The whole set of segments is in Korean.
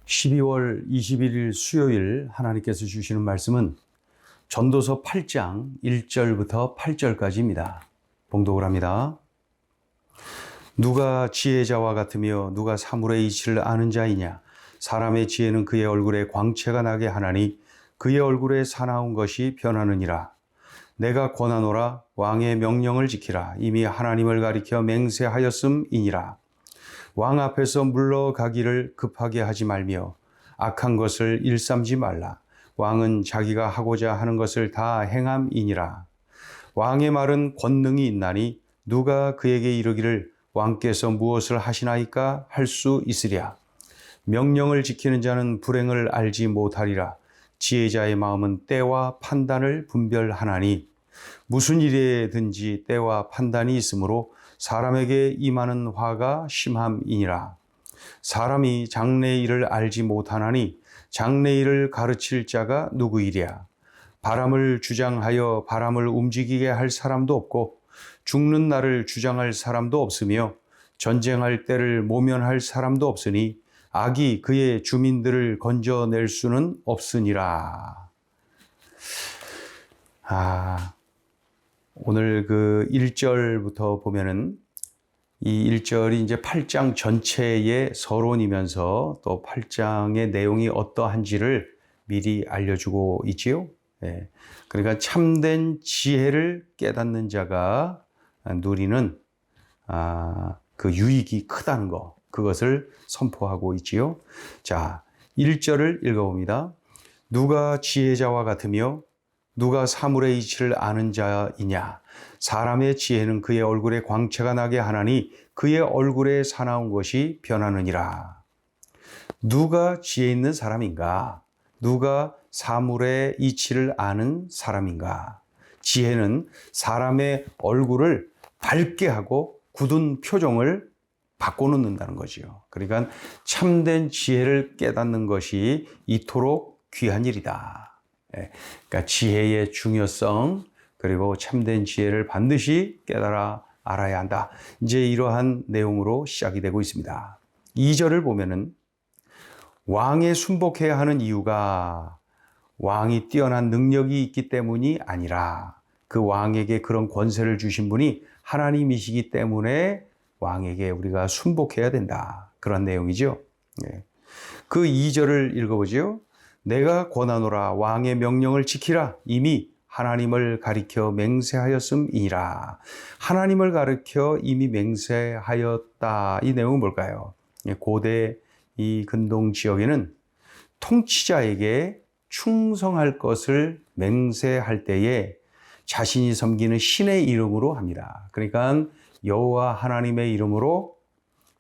12월 21일 수요일 하나님께서 주시는 말씀은 전도서 8장 1절부터 8절까지입니다. 봉독을 합니다. 누가 지혜자와 같으며 누가 사물의 이치를 아는 자이냐? 사람의 지혜는 그의 얼굴에 광채가 나게 하나니 그의 얼굴에 사나운 것이 변하느니라. 내가 권하노라. 왕의 명령을 지키라. 이미 하나님을 가리켜 맹세하였음이니라. 왕 앞에서 물러가기를 급하게 하지 말며 악한 것을 일삼지 말라. 왕은 자기가 하고자 하는 것을 다 행함이니라. 왕의 말은 권능이 있나니 누가 그에게 이르기를 왕께서 무엇을 하시나이까 할 수 있으랴. 명령을 지키는 자는 불행을 알지 못하리라. 지혜자의 마음은 때와 판단을 분별하나니 무슨 일에든지 때와 판단이 있으므로 사람에게 임하는 화가 심함이니라. 사람이 장래의 일을 알지 못하나니 장래의 일을 가르칠 자가 누구이랴. 바람을 주장하여 바람을 움직이게 할 사람도 없고 죽는 날을 주장할 사람도 없으며 전쟁할 때를 모면할 사람도 없으니 악이 그의 주민들을 건져낼 수는 없으니라. 오늘 그 1절부터 보면은 이 1절이 이제 8장 전체의 서론이면서 또 8장의 내용이 어떠한지를 미리 알려주고 있지요. 그러니까 참된 지혜를 깨닫는 자가 누리는 그 유익이 크다는 거, 그것을 선포하고 있지요. 자, 1절을 읽어봅니다. 누가 지혜자와 같으며 누가 사물의 이치를 아는 자이냐? 사람의 지혜는 그의 얼굴에 광채가 나게 하나니 그의 얼굴에 사나운 것이 변하느니라. 누가 지혜 있는 사람인가? 누가 사물의 이치를 아는 사람인가? 지혜는 사람의 얼굴을 밝게 하고 굳은 표정을 바꿔놓는다는 거지요. 그러니까 참된 지혜를 깨닫는 것이 이토록 귀한 일이다. 그러니까 지혜의 중요성, 그리고 참된 지혜를 반드시 깨달아 알아야 한다. 이제 이러한 내용으로 시작이 되고 있습니다. 2절을 보면은 왕에 순복해야 하는 이유가 왕이 뛰어난 능력이 있기 때문이 아니라 그 왕에게 그런 권세를 주신 분이 하나님이시기 때문에 왕에게 우리가 순복해야 된다. 그런 내용이죠. 그 2절을 읽어보죠. 내가 권하노라. 왕의 명령을 지키라. 이미 하나님을 가리켜 맹세하였음이니라. 하나님을 가리켜 이미 맹세하였다. 이 내용은 뭘까요? 고대 이 근동 지역에는 통치자에게 충성할 것을 맹세할 때에 자신이 섬기는 신의 이름으로 합니다. 그러니까 여호와 하나님의 이름으로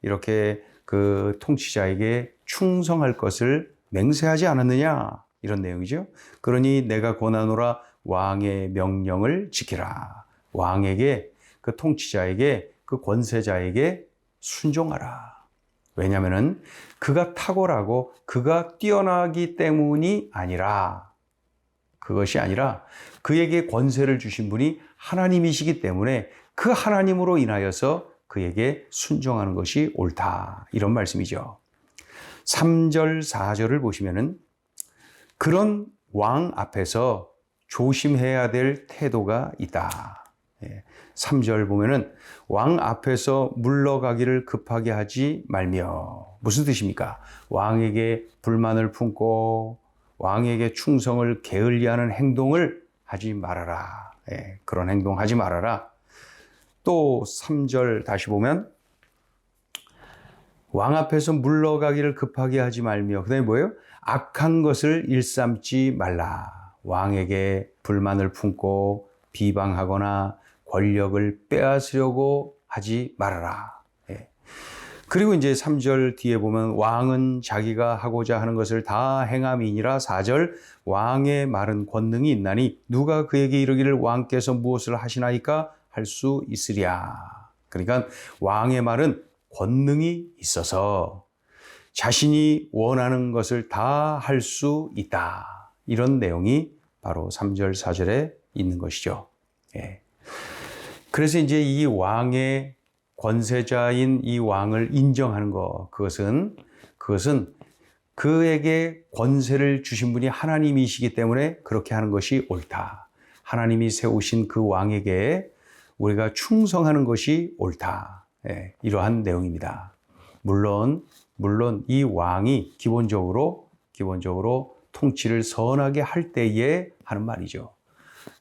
이렇게 그 통치자에게 충성할 것을 맹세하지 않았느냐, 이런 내용이죠. 그러니 내가 권하노라. 왕의 명령을 지키라. 왕에게, 그 통치자에게, 그 권세자에게 순종하라. 왜냐하면 그가 탁월하고 그가 뛰어나기 때문이 아니라, 그것이 아니라 그에게 권세를 주신 분이 하나님이시기 때문에 그 하나님으로 인하여서 그에게 순종하는 것이 옳다. 이런 말씀이죠. 3절, 4절을 보시면은 그런 왕 앞에서 조심해야 될 태도가 있다. 3절 보면은 왕 앞에서 물러가기를 급하게 하지 말며. 무슨 뜻입니까? 왕에게 불만을 품고 왕에게 충성을 게을리하는 행동을 하지 말아라. 그런 행동 하지 말아라. 또 3절 다시 보면 왕 앞에서 물러가기를 급하게 하지 말며, 그 다음에 뭐예요? 악한 것을 일삼지 말라. 왕에게 불만을 품고 비방하거나 권력을 빼앗으려고 하지 말아라. 그리고 이제 3절 뒤에 보면 왕은 자기가 하고자 하는 것을 다 행함이니라. 4절 왕의 말은 권능이 있나니 누가 그에게 이르기를 왕께서 무엇을 하시나이까 할 수 있으랴. 그러니까 왕의 말은 권능이 있어서 자신이 원하는 것을 다 할 수 있다. 이런 내용이 바로 3절, 4절에 있는 것이죠. 그래서 이제 이 왕의 권세자인 이 왕을 인정하는 것, 그것은 그에게 권세를 주신 분이 하나님이시기 때문에 그렇게 하는 것이 옳다. 하나님이 세우신 그 왕에게 우리가 충성하는 것이 옳다. 예, 이러한 내용입니다. 물론 이 왕이 기본적으로 통치를 선하게 할 때에 하는 말이죠.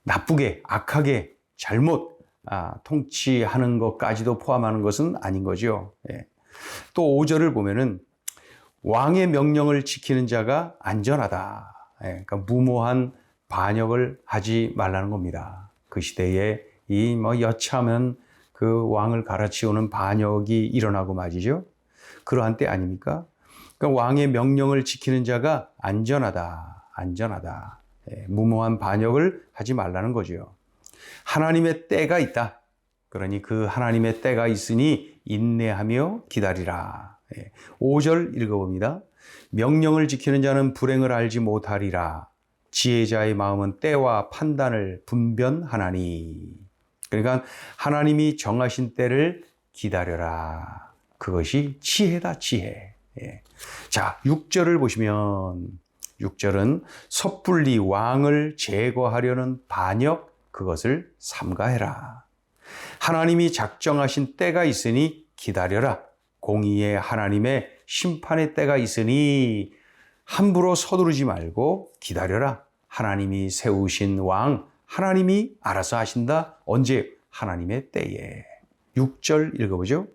나쁘게, 악하게, 잘못 통치하는 것까지도 포함하는 것은 아닌 거죠. 예. 또 5절을 보면은 왕의 명령을 지키는 자가 안전하다. 예. 그러니까 무모한 반역을 하지 말라는 겁니다. 그 시대에 이 여차하면 그 왕을 갈아치우는 반역이 일어나고 말이죠. 그러한 때 아닙니까? 그러니까 왕의 명령을 지키는 자가 안전하다. 예, 무모한 반역을 하지 말라는 거죠. 하나님의 때가 있다. 그러니 그 하나님의 때가 있으니 인내하며 기다리라. 예, 5절 읽어봅니다. 명령을 지키는 자는 불행을 알지 못하리라. 지혜자의 마음은 때와 판단을 분별하나니. 그러니까 하나님이 정하신 때를 기다려라. 그것이 지혜다, 지혜. 예. 자, 6절을 보시면 6절은 섣불리 왕을 제거하려는 반역, 그것을 삼가해라. 하나님이 작정하신 때가 있으니 기다려라. 공의의 하나님의 심판의 때가 있으니 함부로 서두르지 말고 기다려라. 하나님이 세우신 왕, 하나님이 알아서 하신다. 언제? 하나님의 때에. 6절 읽어보죠.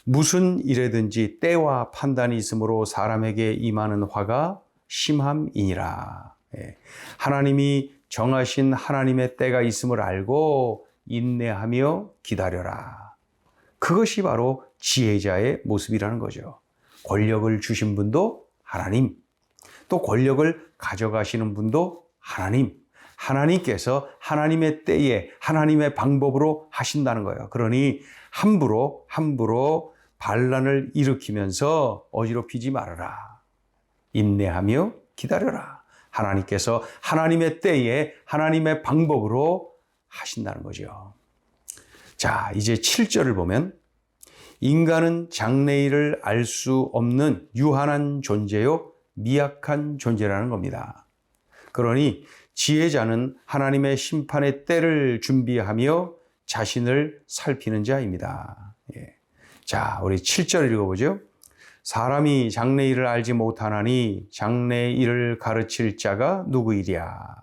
무슨 일에든지 때와 판단이 있으므로 사람에게 임하는 화가 심함이니라. 예. 하나님이 정하신 하나님의 때가 있음을 알고 인내하며 기다려라. 그것이 바로 지혜자의 모습이라는 거죠. 권력을 주신 분도 하나님, 또 권력을 가져가시는 분도 하나님. 하나님께서 하나님의 때에 하나님의 방법으로 하신다는 거예요. 그러니 함부로 반란을 일으키면서 어지럽히지 말아라. 인내하며 기다려라. 하나님께서 하나님의 때에 하나님의 방법으로 하신다는 거죠. 자, 이제 7절을 보면 인간은 장래일을 알 수 없는 유한한 존재요, 미약한 존재라는 겁니다. 그러니 지혜자는 하나님의 심판의 때를 준비하며 자신을 살피는 자입니다. 예. 자, 우리 7절 읽어보죠. 사람이 장래일을 알지 못하나니 장래일을 가르칠 자가 누구이랴.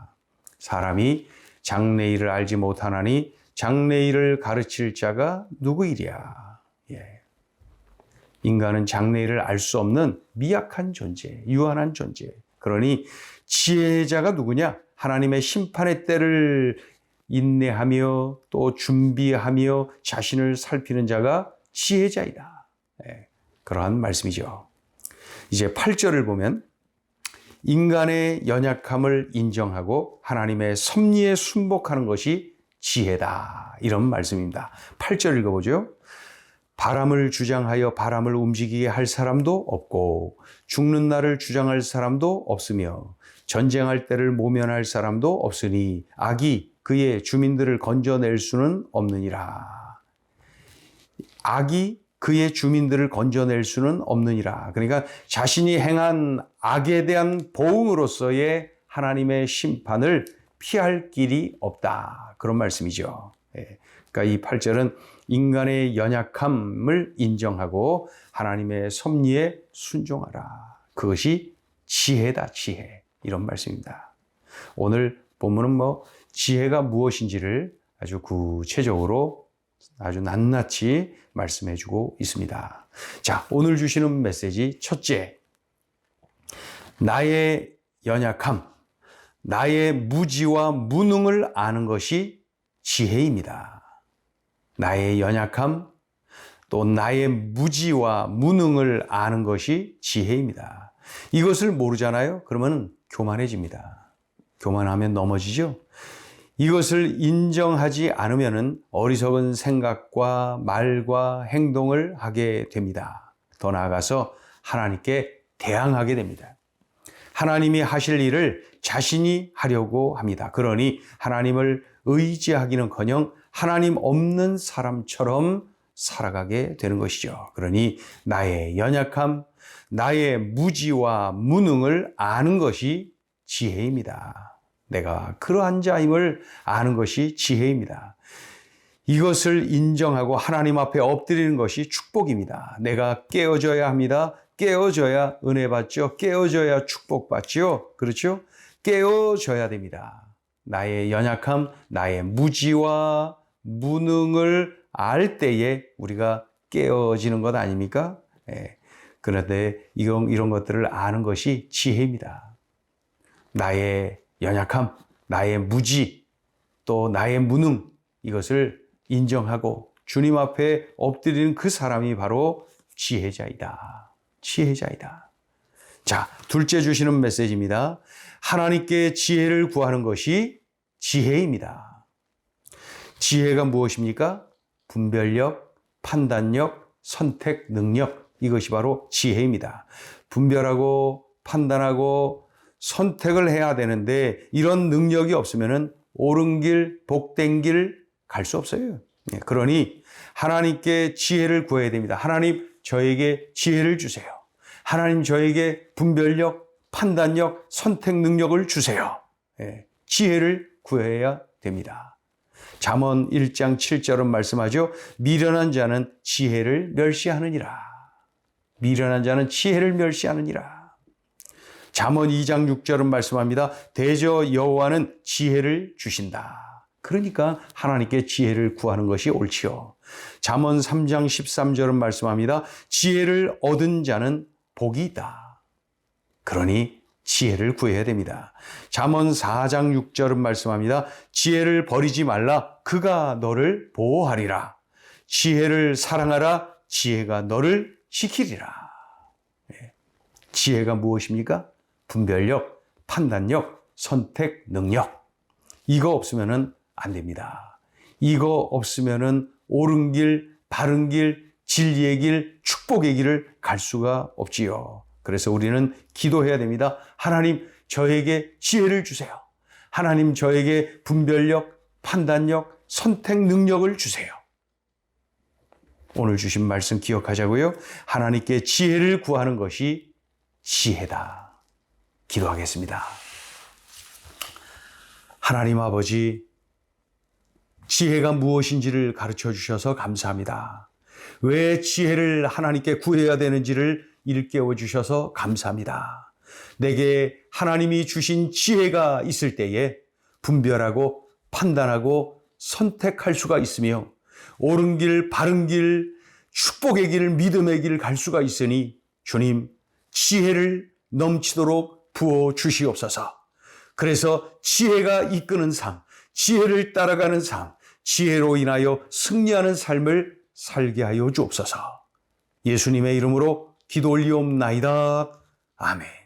사람이 장래일을 알지 못하나니 장래일을 가르칠 자가 누구이랴. 예. 인간은 장래일을 알 수 없는 미약한 존재, 유한한 존재. 그러니 지혜자가 누구냐? 하나님의 심판의 때를 인내하며 또 준비하며 자신을 살피는 자가 지혜자이다. 예, 그러한 말씀이죠. 이제 8절을 보면 인간의 연약함을 인정하고 하나님의 섭리에 순복하는 것이 지혜다. 이런 말씀입니다. 8절 읽어보죠. 바람을 주장하여 바람을 움직이게 할 사람도 없고 죽는 날을 주장할 사람도 없으며 전쟁할 때를 모면할 사람도 없으니 악이 그의 주민들을 건져낼 수는 없느니라. 악이 그의 주민들을 건져낼 수는 없느니라. 그러니까 자신이 행한 악에 대한 보응으로서의 하나님의 심판을 피할 길이 없다. 그런 말씀이죠. 그러니까 이 8절은 인간의 연약함을 인정하고 하나님의 섭리에 순종하라. 그것이 지혜다, 지혜. 이런 말씀입니다. 오늘 본문은 지혜가 무엇인지를 아주 구체적으로 아주 낱낱이 말씀해 주고 있습니다. 자, 오늘 주시는 메시지 첫째, 나의 연약함, 나의 무지와 무능을 아는 것이 지혜입니다. 나의 연약함, 또 나의 무지와 무능을 아는 것이 지혜입니다. 이것을 모르잖아요? 그러면 교만해집니다. 교만하면 넘어지죠? 이것을 인정하지 않으면 어리석은 생각과 말과 행동을 하게 됩니다. 더 나아가서 하나님께 대항하게 됩니다. 하나님이 하실 일을 자신이 하려고 합니다. 그러니 하나님을 의지하기는커녕 하나님 없는 사람처럼 살아가게 되는 것이죠. 그러니 나의 연약함, 나의 무지와 무능을 아는 것이 지혜입니다. 내가 그러한 자임을 아는 것이 지혜입니다. 이것을 인정하고 하나님 앞에 엎드리는 것이 축복입니다. 내가 깨어져야 합니다. 깨어져야 은혜 받죠. 깨어져야 축복 받죠. 그렇죠? 깨어져야 됩니다. 나의 연약함, 나의 무지와 무능을 알 때에 우리가 깨어지는 것 아닙니까? 그런데 이런 것들을 아는 것이 지혜입니다. 나의 연약함, 나의 무지, 또 나의 무능, 이것을 인정하고 주님 앞에 엎드리는 그 사람이 바로 지혜자이다. 지혜자이다. 자, 둘째 주시는 메시지입니다. 하나님께 지혜를 구하는 것이 지혜입니다. 지혜가 무엇입니까? 분별력, 판단력, 선택 능력, 이것이 바로 지혜입니다. 분별하고 판단하고 선택을 해야 되는데 이런 능력이 없으면 옳은 길, 복된 길 갈 수 없어요. 그러니 하나님께 지혜를 구해야 됩니다. 하나님, 저에게 지혜를 주세요. 하나님, 저에게 분별력, 판단력, 선택 능력을 주세요. 지혜를 구해야 됩니다. 잠언 1장 7절은 말씀하죠. 미련한 자는 지혜를 멸시하느니라. 미련한 자는 지혜를 멸시하느니라. 잠언 2장 6절은 말씀합니다. 대저 여호와는 지혜를 주신다. 그러니까 하나님께 지혜를 구하는 것이 옳지요. 잠언 3장 13절은 말씀합니다. 지혜를 얻은 자는 복이 있다. 그러니 지혜를 구해야 됩니다. 잠언 4장 6절은 말씀합니다. 지혜를 버리지 말라. 그가 너를 보호하리라. 지혜를 사랑하라. 지혜가 너를 지키리라. 지혜가 무엇입니까? 분별력, 판단력, 선택 능력. 이거 없으면은 안 됩니다. 이거 없으면은 옳은 길, 바른 길, 진리의 길, 축복의 길을 갈 수가 없지요. 그래서 우리는 기도해야 됩니다. 하나님, 저에게 지혜를 주세요. 하나님, 저에게 분별력, 판단력, 선택 능력을 주세요. 오늘 주신 말씀 기억하자고요. 하나님께 지혜를 구하는 것이 지혜다. 기도하겠습니다. 하나님 아버지, 지혜가 무엇인지를 가르쳐 주셔서 감사합니다. 왜 지혜를 하나님께 구해야 되는지를 일깨워 주셔서 감사합니다. 내게 하나님이 주신 지혜가 있을 때에 분별하고 판단하고 선택할 수가 있으며 옳은 길, 바른 길, 축복의 길, 믿음의 길을 갈 수가 있으니 주님, 지혜를 넘치도록 부어 주시옵소서. 그래서 지혜가 이끄는 삶, 지혜를 따라가는 삶, 지혜로 인하여 승리하는 삶을 살게 하여 주옵소서. 예수님의 이름으로 기도 올리옵나이다. 아멘.